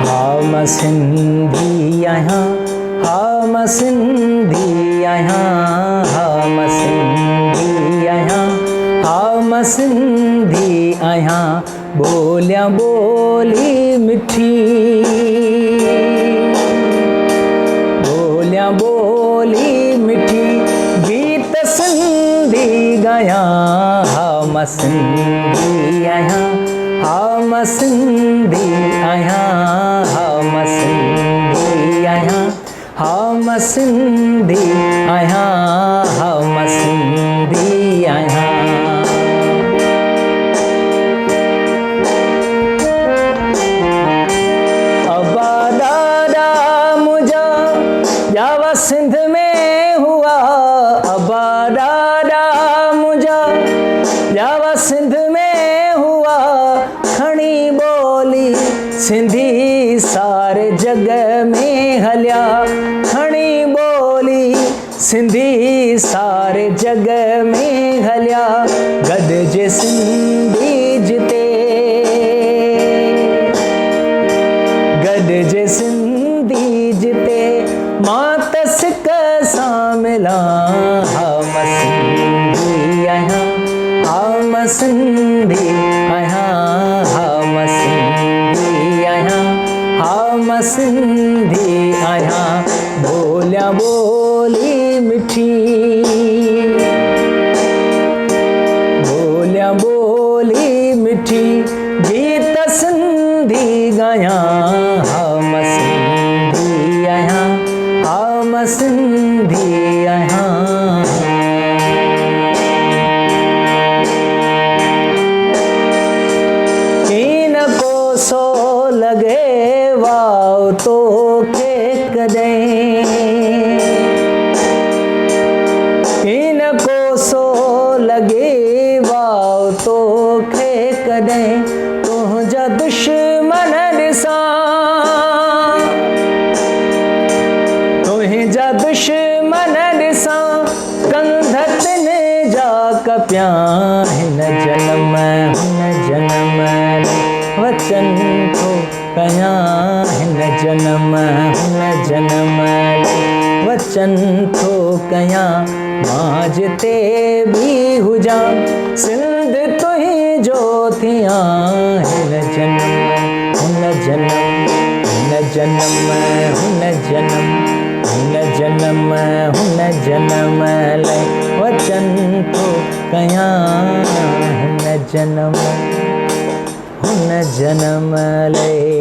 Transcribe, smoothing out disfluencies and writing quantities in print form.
हम सिंधी आहियां, हम सिंधी आहियां, हम सिंधी आहियां, हम सिंधी आहियां, ॿोलियां ॿोली मिठी, ॿोलियां ॿोली मिठी, गीत सिंधी ॻायां, हम सिंधी आहियां, हम सिंधी आहियां, हम सिंधी आहियां, हम सिंधी आहियां, हम सिंधी आहियां। अबा दादा मुंहिंजा ॼावा सिंध में हुआ, अबा दादा मुंहिंजा ॼावा सिंध में हुआ, खणी ॿोली सिंधी सारे जग में हलिया, खणी ॿोली सिंधी सारे जग में हलिया, गॾिजे सिंधी जिते, गॾिजे सिंधी जिते, मां त सिक सां मिलां, हम सिंधी आहियां, हम सिंधी आहियां, हम सिंधी आहियां, हम सिंधी आहियां, ॿोलियां ॿोली मिठी, ॿोलियां ॿोली मिठी, गीत सिंधी ॻायां, हम सिंधी आहियां, हम सिंधी आहियां। लॻे वाओ तोखे कॾहिं, इन कोसो लॻे वाओ तोखे कॾहिं, तुंहिंजा दुश्मन ॾिसां, तुंहिंजा दुश्मन ॾिसां, कंध तिन जा कपियां, हिन जनम हुन जनम वचन थो कयां, हिन जनम हुन जनम वचन थो कयां, मां जिते बि हुजां सिंध तुंहिंजो थियां, हिन जनम हुन जनम हुन जनम हुन जनम हुन जनम हुन जनम लाइ वचन थो कयां, हिन जनम हुन जनम लाइ